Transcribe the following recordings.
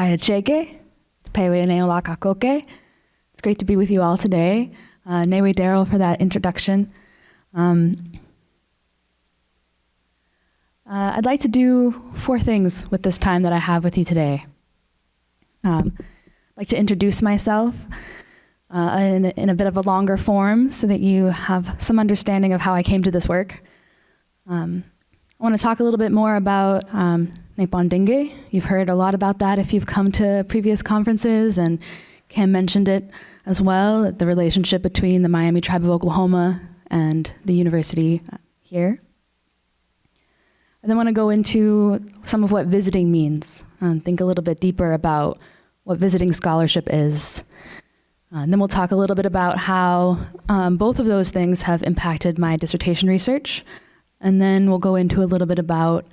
It's great to be with you all today. Newe Daryl for that introduction. I'd like to do 4 things with this time that I have with you today. I'd like to introduce myself in a bit of a longer form so that you have some understanding of how I came to this work. I want to talk a little bit more about Nipon-Dinge. You've heard a lot about that if you've come to previous conferences, and Cam mentioned it as well, the relationship between the Miami tribe of Oklahoma and the university here. I then want to go into some of what visiting means and think a little bit deeper about what visiting scholarship is. And then we'll talk a little bit about how both of those things have impacted my dissertation research. And then we'll go into a little bit about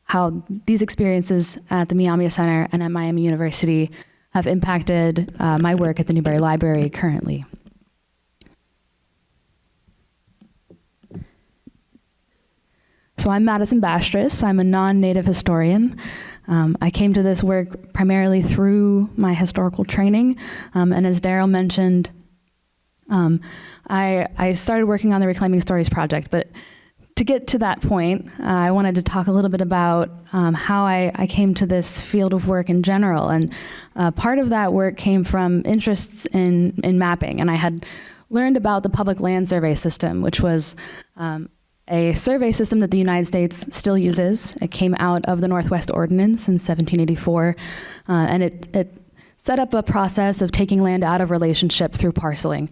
how these experiences at the Myaamia Center and at Miami University have impacted my work at the Newberry Library currently. So I'm Madison Bastress. I'm a non-native historian. I came to this work primarily through my historical training. And as Daryl mentioned, I started working on the Reclaiming Stories project. But to get to that point, I wanted to talk a little bit about how I came to this field of work in general. And part of that work came from interests in mapping. And I had learned about the Public Land Survey System, which was a survey system that the United States still uses. It came out of the Northwest Ordinance in 1784, and it set up a process of taking land out of relationship through parceling.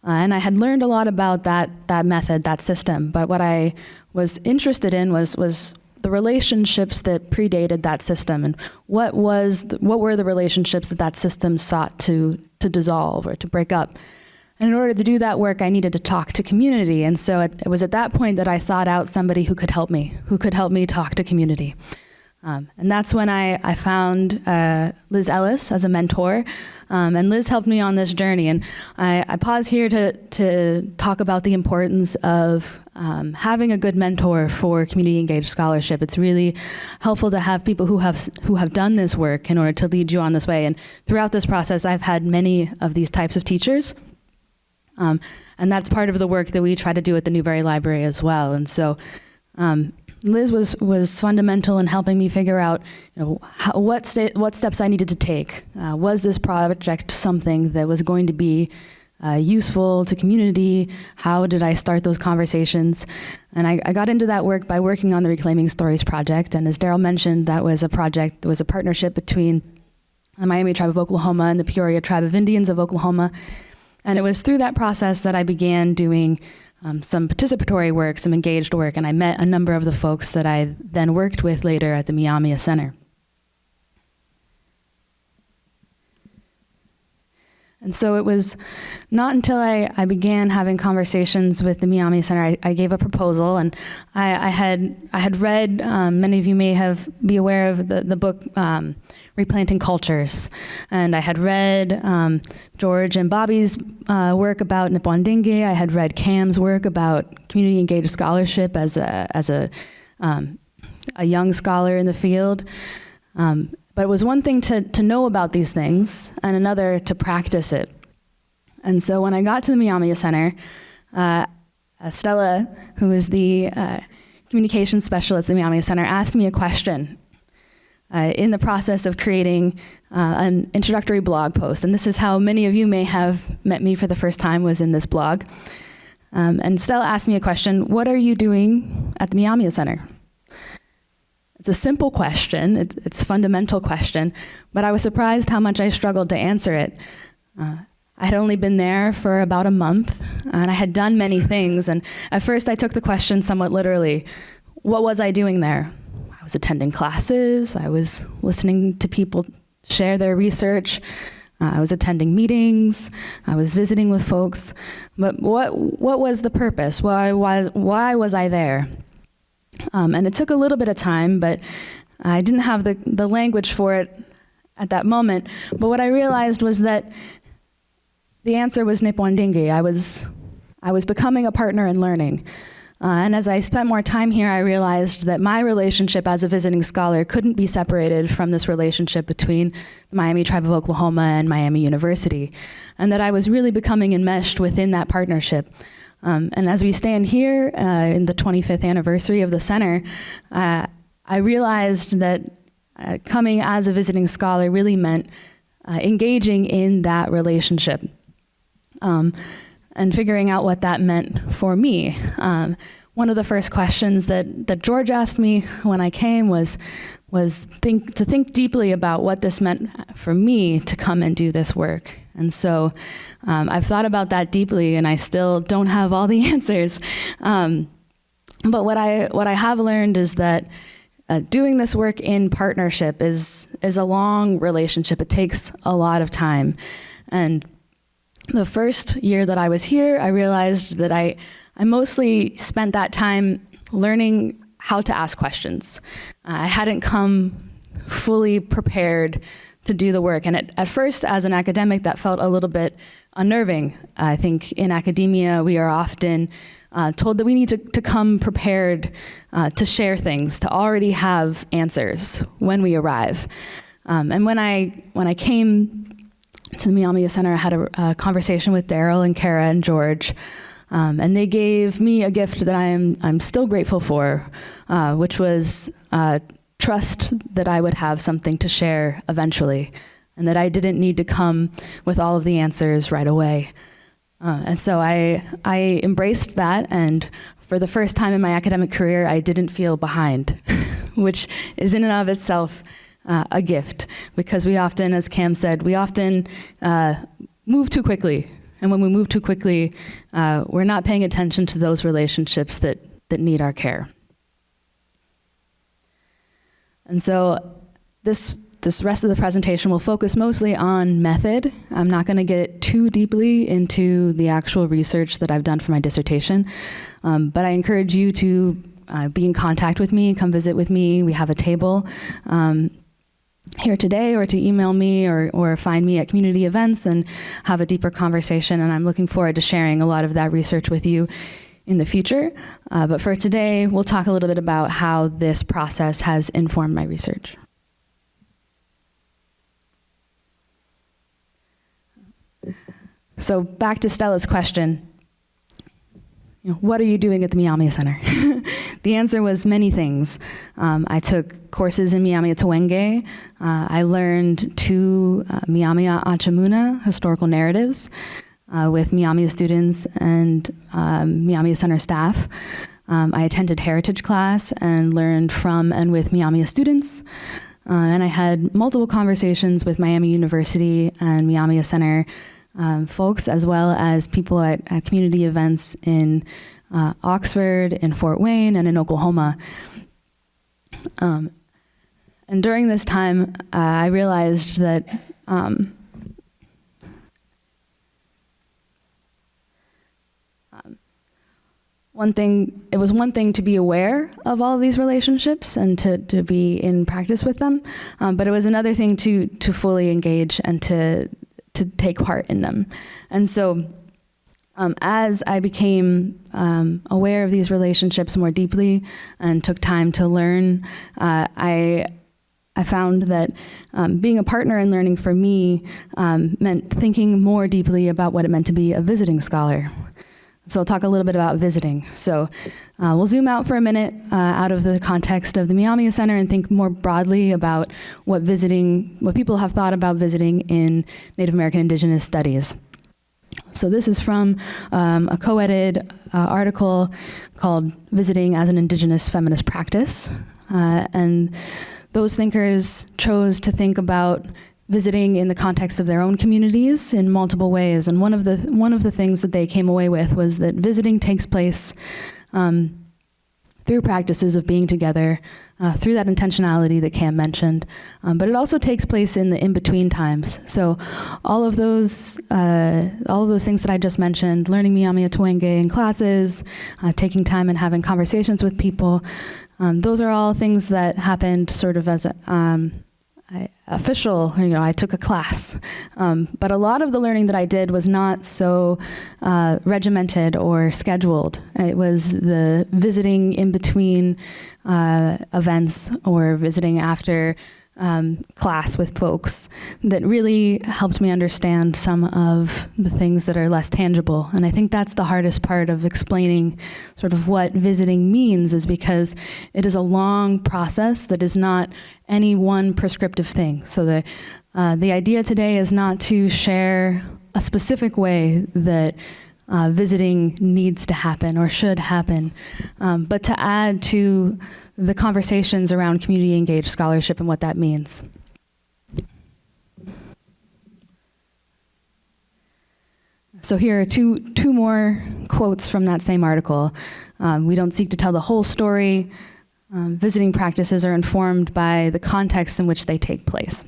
And I had learned a lot about that method, that system, but what I was interested in was the relationships that predated that system, and what were the relationships that system sought to dissolve or to break up. And in order to do that work, I needed to talk to community. And so it was at that point that I sought out somebody who could help me talk to community. And that's when I found Liz Ellis as a mentor. And Liz helped me on this journey. And I pause here to talk about the importance of having a good mentor for community engaged scholarship. It's really helpful to have people who have done this work in order to lead you on this way. And throughout this process, I've had many of these types of teachers. And that's part of the work that we try to do at the Newberry Library as well. And so Liz was fundamental in helping me figure out, what steps I needed to take. Was this project something that was going to be useful to community? How did I start those conversations? And I got into that work by working on the Reclaiming Stories project. And as Daryl mentioned, that was a partnership between the Miami tribe of Oklahoma and the Peoria tribe of Indians of Oklahoma. And it was through that process that I began doing some participatory work, some engaged work, and I met a number of the folks that I then worked with later at the Myaamia Center. And so it was not until I began having conversations with the Myaamia Center, I gave a proposal, and I had read, many of you may be aware of the book Replanting Cultures, and I had read George and Bobby's work about Nipon-Dinge. I had read Cam's work about community engaged scholarship as a young scholar in the field. But it was one thing to know about these things and another to practice it. And so when I got to the Myaamia Center, Stella, who is the communications specialist at the Myaamia Center, asked me a question in the process of creating an introductory blog post. And this is how many of you may have met me for the first time, was in this blog. And Stella asked me a question: what are you doing at the Myaamia Center? It's a simple question, it's a fundamental question, but I was surprised how much I struggled to answer it. I had only been there for about a month, and I had done many things, and at first I took the question somewhat literally. What was I doing there? I was attending classes, I was listening to people share their research, I was attending meetings, I was visiting with folks, but what was the purpose? Why was I there? And it took a little bit of time, but I didn't have the language for it at that moment. But what I realized was that the answer was Nipon-Dinge. I was becoming a partner in learning. And as I spent more time here, I realized that my relationship as a visiting scholar couldn't be separated from this relationship between the Miami Tribe of Oklahoma and Miami University, and that I was really becoming enmeshed within that partnership. And as we stand here in the 25th anniversary of the center, I realized that coming as a visiting scholar really meant engaging in that relationship. And figuring out what that meant for me. One of the first questions that George asked me when I came was to think deeply about what this meant for me to come and do this work. And so I've thought about that deeply, and I still don't have all the answers. But what I have learned is that doing this work in partnership is a long relationship. It takes a lot of time. And the first year that I was here, I realized that I mostly spent that time learning how to ask questions. I hadn't come fully prepared to do the work. And at first, as an academic, that felt a little bit unnerving. I think in academia, we are often told that we need to come prepared to share things, to already have answers when we arrive. And when I came to the Myaamia Center, I had a conversation with Daryl and Kara and George, and they gave me a gift that I'm still grateful for, which was trust that I would have something to share eventually, and that I didn't need to come with all of the answers right away. And so I embraced that, and for the first time in my academic career, I didn't feel behind, which is in and of itself a gift, because we often, as Cam said, we often move too quickly. And when we move too quickly, we're not paying attention to those relationships that need our care. And so this rest of the presentation will focus mostly on method. I'm not going to get too deeply into the actual research that I've done for my dissertation, but I encourage you to be in contact with me, come visit with me. We have a table here today, or to email me or find me at community events and have a deeper conversation. And I'm looking forward to sharing a lot of that research with you in the future. But for today, we'll talk a little bit about how this process has informed my research. So back to Stella's question. What are you doing at the Myaamia Center? The answer was many things. I took courses in Myaamia Tawenge. I learned 2 Myaamia Achamuna historical narratives with Myaamia students and Myaamia Center staff. I attended heritage class and learned from and with Myaamia students. And I had multiple conversations with Miami University and Myaamia Center folks, as well as people at community events in Oxford, in Fort Wayne, and in Oklahoma. And during this time, I realized that it was one thing to be aware of all of these relationships and to be in practice with them, but it was another thing to fully engage and to take part in them. And so as I became aware of these relationships more deeply and took time to learn, I found that being a partner in learning for me meant thinking more deeply about what it meant to be a visiting scholar. So I'll talk a little bit about visiting. So we'll zoom out for a minute out of the context of the Myaamia Center and think more broadly about what people have thought about visiting in Native American Indigenous studies. So this is from a co-edited article called Visiting as an Indigenous Feminist Practice. And those thinkers chose to think about visiting in the context of their own communities in multiple ways. And one of the things that they came away with was that visiting takes place through practices of being together, through that intentionality that Cam mentioned, but it also takes place in the in-between times. So all of those things that I just mentioned, learning Myaamia Tawenge in classes, taking time and having conversations with people, those are all things that happened sort of as official, I took a class. But a lot of the learning that I did was not so regimented or scheduled. It was the visiting in between events or visiting after class with folks that really helped me understand some of the things that are less tangible. And I think that's the hardest part of explaining sort of what visiting means, is because it is a long process that is not any one prescriptive thing. So the idea today is not to share a specific way that visiting needs to happen or should happen, but to add to the conversations around community-engaged scholarship and what that means. So here are two more quotes from that same article. We don't seek to tell the whole story. Visiting practices are informed by the context in which they take place.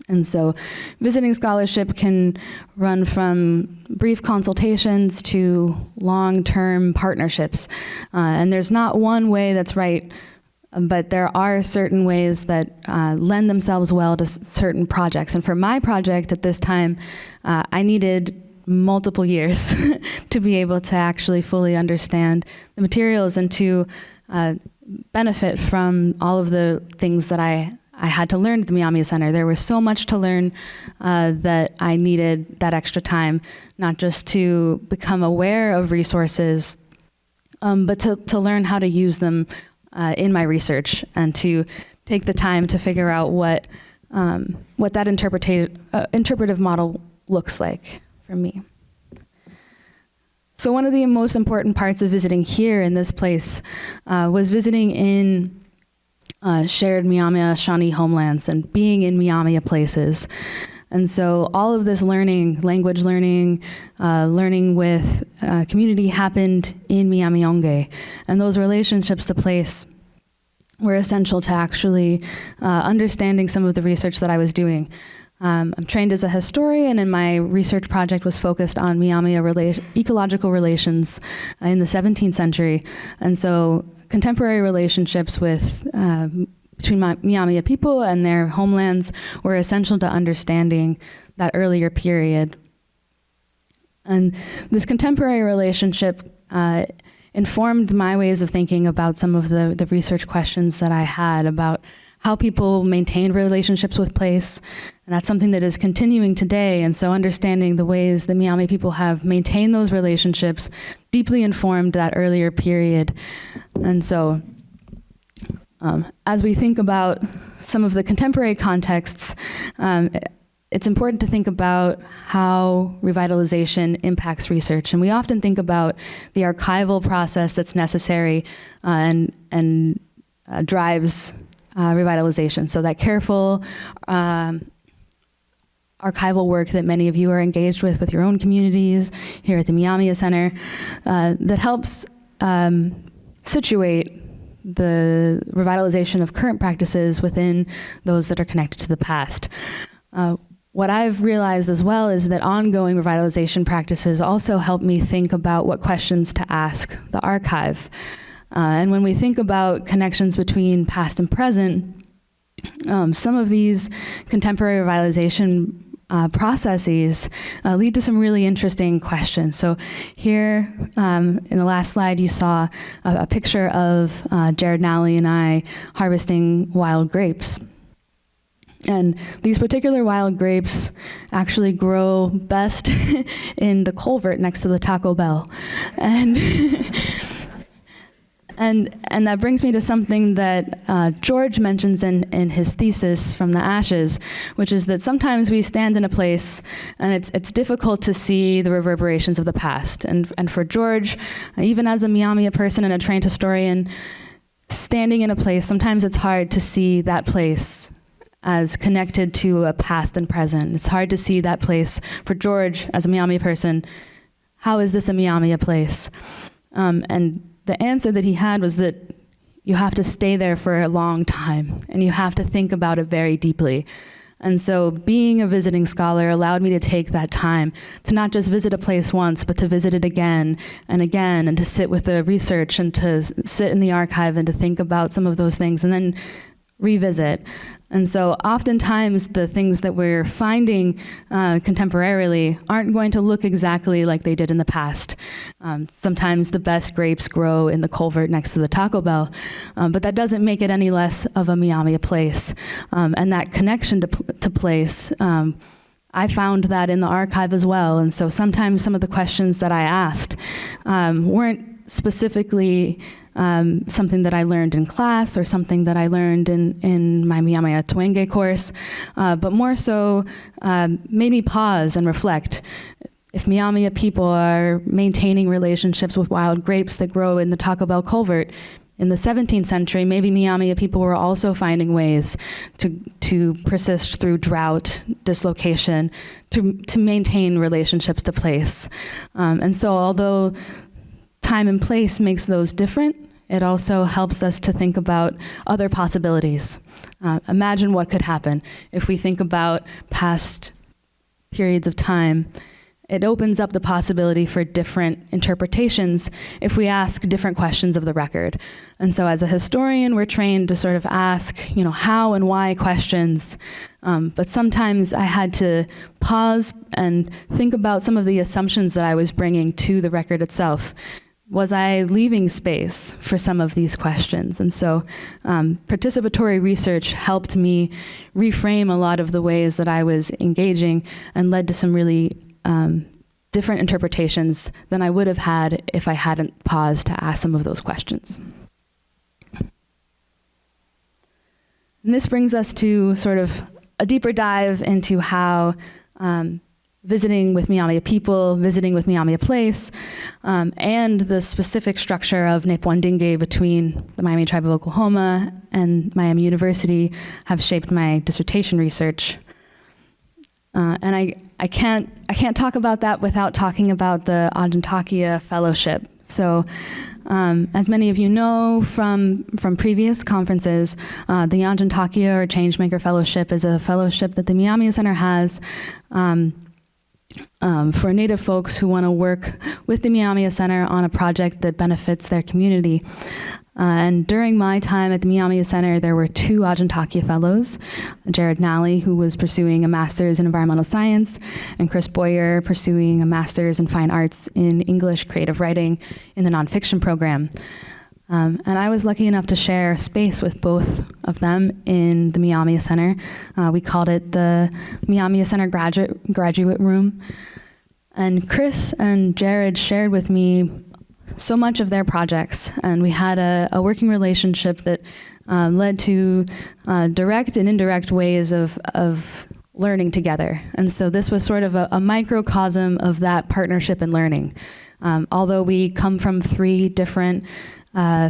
And so visiting scholarship can run from brief consultations to long-term partnerships. And there's not one way that's right, but there are certain ways that lend themselves well to certain projects. And for my project at this time, I needed multiple years to be able to actually fully understand the materials and to benefit from all of the things that I had to learn at the Myaamia Center. There was so much to learn that I needed that extra time, not just to become aware of resources, but to learn how to use them in my research and to take the time to figure out what that interpretive model looks like for me. So one of the most important parts of visiting here in this place was visiting in shared Myaamia Shawnee homelands and being in Myaamia places. And so all of this learning, language learning, learning with community happened in Myaamionge. And those relationships to place were essential to actually understanding some of the research that I was doing. I'm trained as a historian, and my research project was focused on Myaamia ecological relations in the 17th century. And so contemporary relationships with between Myaamia people and their homelands were essential to understanding that earlier period. And this contemporary relationship informed my ways of thinking about some of the research questions that I had about how people maintain relationships with place. And that's something that is continuing today. And so understanding the ways that Myaami people have maintained those relationships deeply informed that earlier period. And so as we think about some of the contemporary contexts, it's important to think about how revitalization impacts research. And we often think about the archival process that's necessary and drives revitalization. So that careful archival work that many of you are engaged with your own communities here at the Myaamia Center that helps situate the revitalization of current practices within those that are connected to the past. What I've realized as well is that ongoing revitalization practices also help me think about what questions to ask the archive. And when we think about connections between past and present, some of these contemporary revitalization processes lead to some really interesting questions. So here, in the last slide, you saw a picture of Jared Nally and I harvesting wild grapes. And these particular wild grapes actually grow best in the culvert next to the Taco Bell. And that brings me to something that George mentions in his thesis from the ashes, which is that sometimes we stand in a place and it's difficult to see the reverberations of the past. And for George, even as a Myaamia person and a trained historian, standing in a place, sometimes it's hard to see that place as connected to a past and present. It's hard to see that place. For George, as a Myaamia person, how is this a Myaamia place? And the answer that he had was that you have to stay there for a long time, and you have to think about it very deeply. And so being a visiting scholar allowed me to take that time to not just visit a place once, but to visit it again, and to sit with the research, and to sit in the archive, and to think about some of those things, and then revisit. And so oftentimes the things that we're finding contemporarily aren't going to look exactly like they did in the past. Sometimes the best grapes grow in the culvert next to the Taco Bell, but that doesn't make it any less of a Myaamia place. And that connection to place, I found that in the archive as well. And so sometimes some of the questions that I asked weren't specifically something that I learned in class or something that I learned in my Myaamia Twenge course, but more so made me pause and reflect. If Myaamia people are maintaining relationships with wild grapes that grow in the Taco Bell culvert in the 17th century, maybe Myaamia people were also finding ways to persist through drought, dislocation, to maintain relationships to place. And so although time and place makes those different, it also helps us to think about other possibilities. Imagine what could happen if we think about past periods of time. It opens up the possibility for different interpretations if we ask different questions of the record. And so as a historian, we're trained to sort of ask, how and why questions. But sometimes I had to pause and think about some of the assumptions that I was bringing to the record itself. Was I leaving space for some of these questions? And so participatory research helped me reframe a lot of the ways that I was engaging and led to some really different interpretations than I would have had if I hadn't paused to ask some of those questions. And this brings us to sort of a deeper dive into how visiting with Myaamia people, visiting with Myaamia Place, and the specific structure of Nepwandinge between the Miami Tribe of Oklahoma and Miami University have shaped my dissertation research. And I can't talk about that without talking about the Ajantakia Fellowship. So, as many of you know from previous conferences, the Ajantakia or Changemaker Fellowship is a fellowship that the Myaamia Center has for Native folks who want to work with the Myaamia Center on a project that benefits their community. And during my time at the Myaamia Center, there were 2 Ajantakia Fellows, Jared Nally, who was pursuing a master's in environmental science, and Chris Boyer pursuing a master's in fine arts in English creative writing in the nonfiction program. And I was lucky enough to share space with both of them in the Myaamia Center. We called it the Myaamia Center Graduate Room. And Chris and Jared shared with me so much of their projects, and we had a working relationship that led to direct and indirect ways of learning together. And so this was sort of a microcosm of that partnership and learning. Although we come from 3 different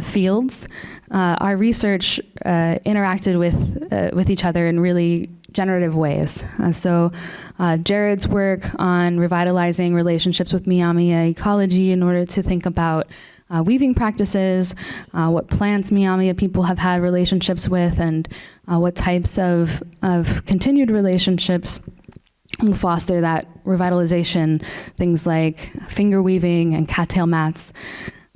fields, our research interacted with each other in really generative ways. So Jared's work on revitalizing relationships with Myaamia ecology in order to think about weaving practices, what plants Myaamia people have had relationships with, and what types of continued relationships will foster that revitalization. Things like finger weaving and cattail mats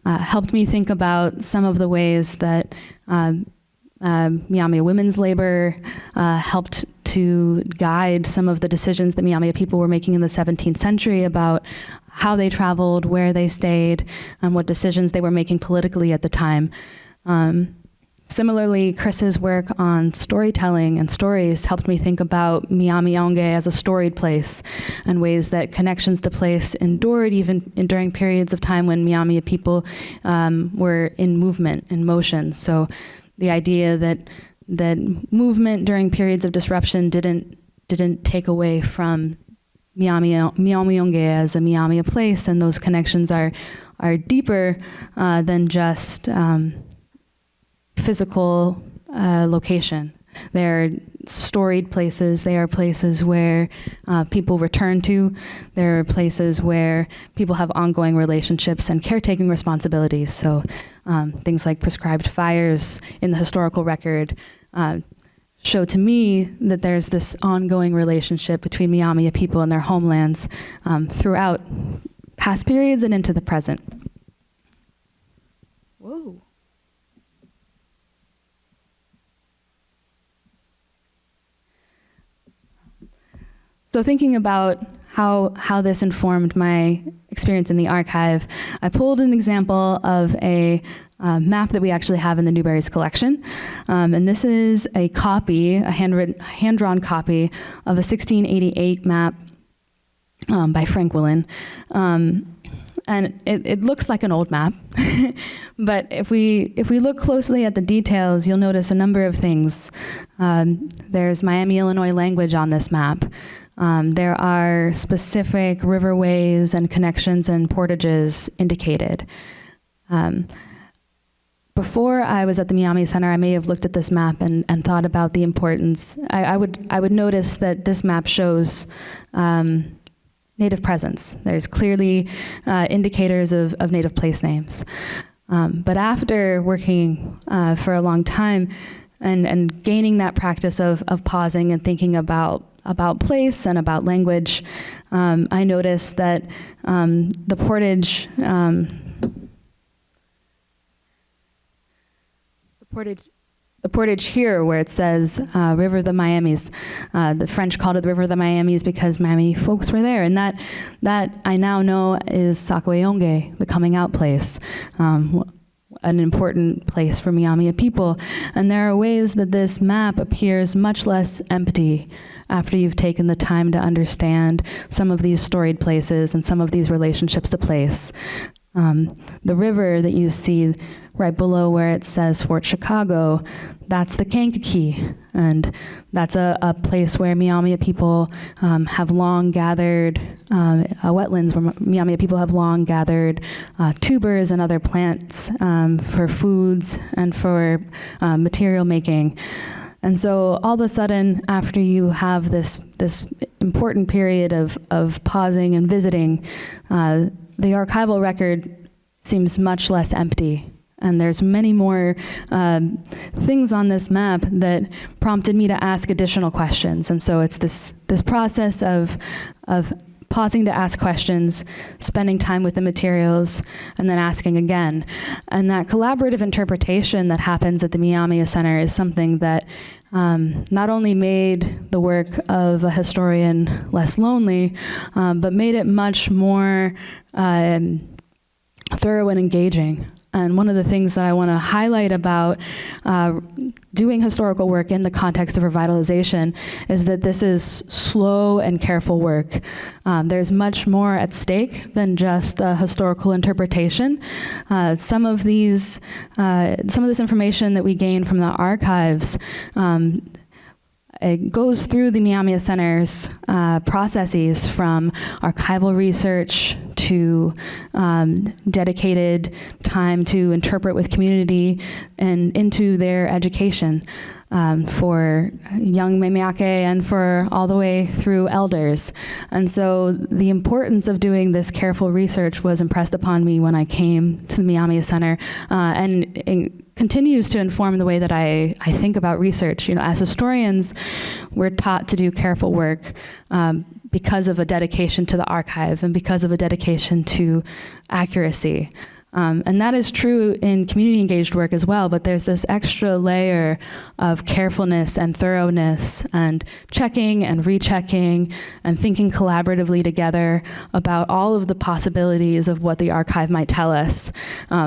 helped me think about some of the ways that Myaamia women's labor helped to guide some of the decisions that Myaamia people were making in the 17th century about how they traveled, where they stayed, and what decisions they were making politically at the time. Similarly, Chris's work on storytelling and stories helped me think about Myaamiaki as a storied place and ways that connections to place endured even during periods of time when Myaamia people were in movement, in motion. So the idea that movement during periods of disruption didn't take away from Myaamiaki as a Myaamia place, and those connections are deeper than just physical location. They're storied places. They are places where people return to. They're places where people have ongoing relationships and caretaking responsibilities. So things like prescribed fires in the historical record show to me that there's this ongoing relationship between Myaamia people and their homelands throughout past periods and into the present. Whoa. So thinking about how this informed my experience in the archive, I pulled an example of a map that we actually have in the Newberry's collection. And this is a copy, a hand-drawn copy of a 1688 map by Frank Willen. And it looks like an old map, but if we look closely at the details, you'll notice a number of things. There's Miami, Illinois language on this map. There are specific riverways and connections and portages indicated. Before I was at the Myaamia Center, I may have looked at this map and thought about the importance. I would notice that this map shows Native presence. There's clearly indicators of Native place names. But after working for a long time and gaining that practice of pausing and thinking about place and about language, I noticed that the portage, the portage here where it says River of the Miamis, the French called it the River of the Miamis because Miami folks were there, and that I now know is Sakaweyonge, the coming out place, an important place for Myaamia people. And there are ways that this map appears much less empty after you've taken the time to understand some of these storied places and some of these relationships to place. The river that you see right below where it says Fort Chicago, that's the Kankakee, and that's a place where Myaamia people have long gathered, wetlands where Myaamia people have long gathered tubers and other plants for foods and for material making. And so all of a sudden, after you have this important period of pausing and visiting, the archival record seems much less empty. And there's many more things on this map that prompted me to ask additional questions. And so it's this process of pausing to ask questions, spending time with the materials, and then asking again. And that collaborative interpretation that happens at the Myaamia Center is something that not only made the work of a historian less lonely, but made it much more thorough and engaging. And one of the things that I want to highlight about doing historical work in the context of revitalization is that this is slow and careful work. There's much more at stake than just the historical interpretation. Some of this information that we gain from the archives it goes through the Myaamia Center's processes from archival research to dedicated time to interpret with community and into their education for young Myaamiake and for all the way through elders. And so the importance of doing this careful research was impressed upon me when I came to the Myaamia Center, and continues to inform the way that I think about research. You know, as historians, we're taught to do careful work because of a dedication to the archive and because of a dedication to accuracy. And that is true in community-engaged work as well, but there's this extra layer of carefulness and thoroughness and checking and rechecking and thinking collaboratively together about all of the possibilities of what the archive might tell us,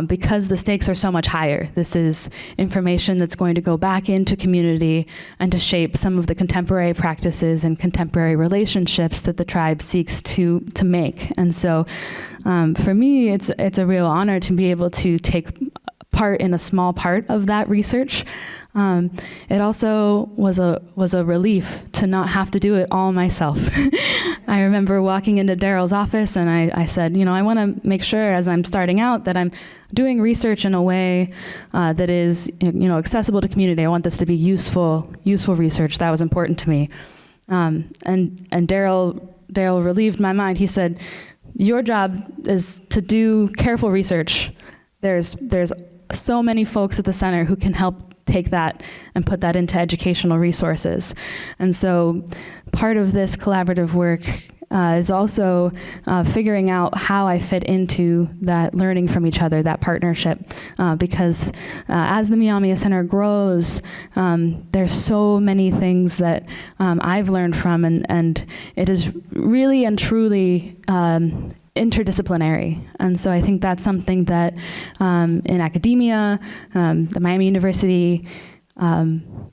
because the stakes are so much higher. This is information that's going to go back into community and to shape some of the contemporary practices and contemporary relationships that the tribe seeks to make. And so for me, it's a real honor to be able to take part in a small part of that research. It also was a relief to not have to do it all myself. I remember walking into Daryl's office and I said, you know, I want to make sure as I'm starting out that I'm doing research in a way that is, you know, accessible to community. I want this to be useful research. That was important to me. And Daryl relieved my mind. He said, your job is to do careful research. There's so many folks at the center who can help take that and put that into educational resources. And so part of this collaborative work is also figuring out how I fit into that learning from each other, that partnership, because as the Myaamia Center grows, there's so many things that I've learned from, and it is really and truly interdisciplinary. And so I think that's something that in academia, the Miami University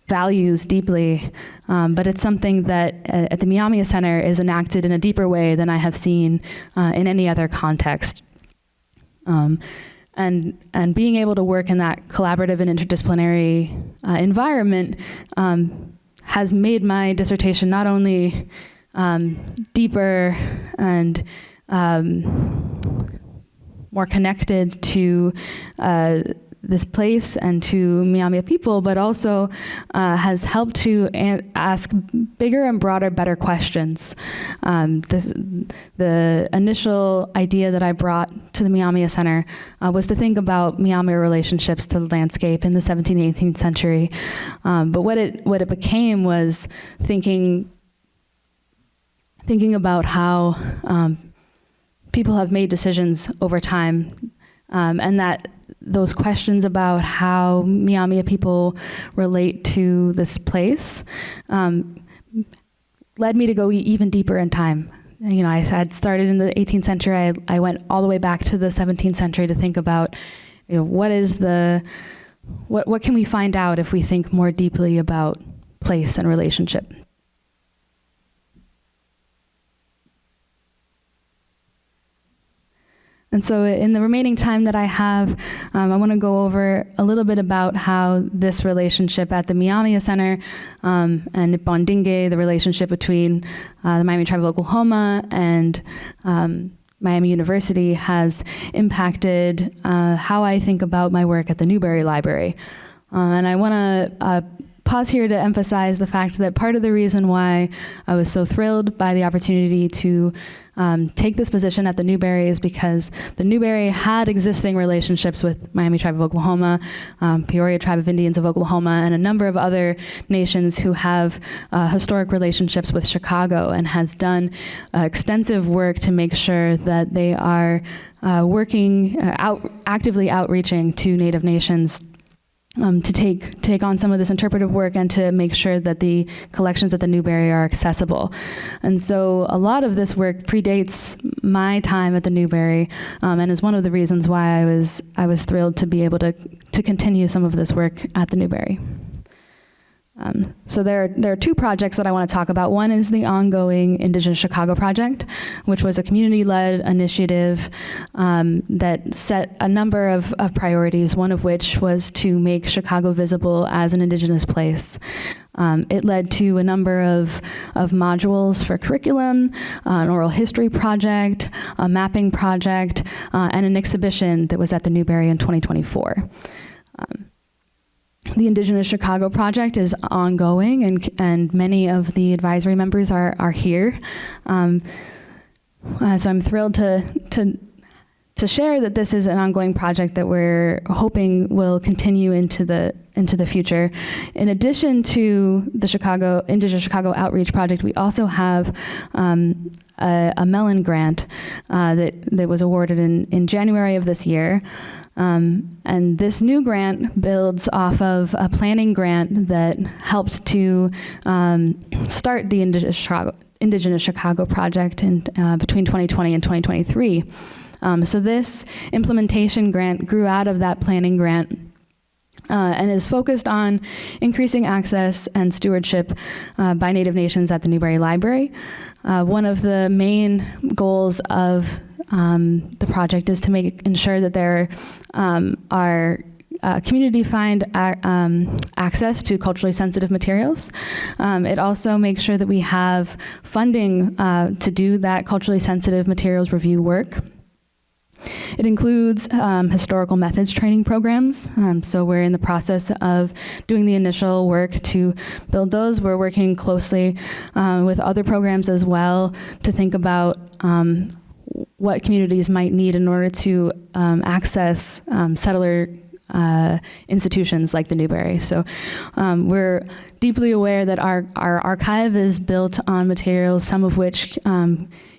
values deeply, but it's something that at the Myaamia Center is enacted in a deeper way than I have seen in any other context. And being able to work in that collaborative and interdisciplinary environment has made my dissertation not only deeper and more connected to this place and to Myaamia people, but also has helped to ask bigger and broader, better questions. The initial idea that I brought to the Myaamia Center was to think about Myaamia relationships to the landscape in the 17th, 18th century. But what it became was thinking about how people have made decisions over time, and that those questions about how Myaamia people relate to this place led me to go even deeper in time. You know, I had started in the 18th century. I went all the way back to the 17th century to think about, you know, what can we find out if we think more deeply about place and relationship. And so in the remaining time that I have, I want to go over a little bit about how this relationship at the Myaamia Center and Nippon Dinge, the relationship between the Miami Tribe of Oklahoma and Miami University, has impacted how I think about my work at the Newberry Library. And I want to pause here to emphasize the fact that part of the reason why I was so thrilled by the opportunity to take this position at the Newberry is because the Newberry had existing relationships with Miami Tribe of Oklahoma, Peoria Tribe of Indians of Oklahoma, and a number of other nations who have historic relationships with Chicago, and has done extensive work to make sure that they are actively outreaching to Native nations to take on some of this interpretive work and to make sure that the collections at the Newberry are accessible. And so a lot of this work predates my time at the Newberry, and is one of the reasons why I was thrilled to be able to continue some of this work at the Newberry. So there are two projects that I want to talk about. One is the ongoing Indigenous Chicago Project, which was a community-led initiative that set a number of priorities, one of which was to make Chicago visible as an Indigenous place. It led to a number of modules for curriculum, an oral history project, a mapping project, and an exhibition that was at the Newberry in 2024. The Indigenous Chicago Project is ongoing, and many of the advisory members are here. So I'm thrilled to share that this is an ongoing project that we're hoping will continue into the future. In addition to the Indigenous Chicago Outreach Project, we also have a Mellon grant that was awarded in January of this year. And this new grant builds off of a planning grant that helped to start the Indigenous Chicago Project between 2020 and 2023. So this implementation grant grew out of that planning grant and is focused on increasing access and stewardship by Native nations at the Newberry Library. One of the main goals of the project is to ensure that there are community-defined access to culturally sensitive materials. It also makes sure that we have funding to do that culturally sensitive materials review work. It includes historical methods training programs. So we're in the process of doing the initial work to build those. We're working closely with other programs as well to think about what communities might need in order to access settler institutions like the Newberry. So we're deeply aware that our archive is built on materials, some of which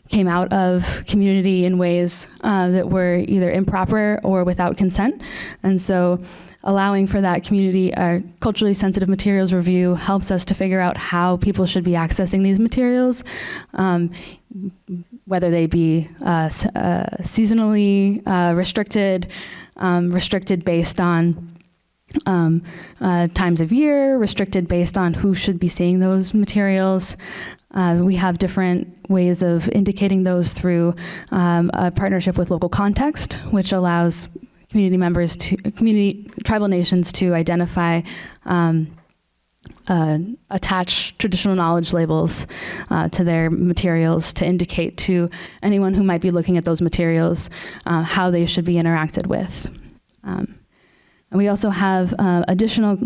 came out of community in ways that were either improper or without consent. And so allowing for that community culturally sensitive materials review helps us to figure out how people should be accessing these materials, whether they be seasonally restricted, restricted based on times of year, restricted based on who should be seeing those materials. We have different ways of indicating those through a partnership with local context, which allows community members tribal nations to identify attach traditional knowledge labels to their materials to indicate to anyone who might be looking at those materials how they should be interacted with. And we also have additional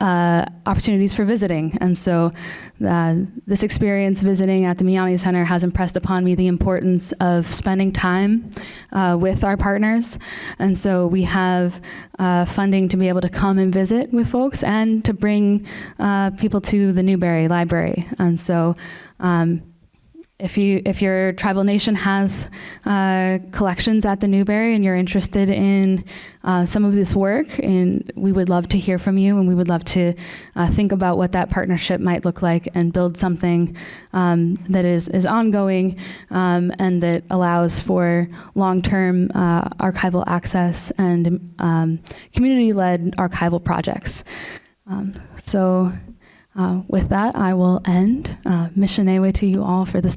opportunities for visiting. And so this experience visiting at the Myaamia Center has impressed upon me the importance of spending time with our partners. And so we have funding to be able to come and visit with folks and to bring people to the Newberry Library. And so if your tribal nation has collections at the Newberry and you're interested in some of this work, and we would love to hear from you, and we would love to think about what that partnership might look like and build something that is ongoing and that allows for long-term archival access and community-led archival projects. With that, I will end. Mishenewe to you all for this time.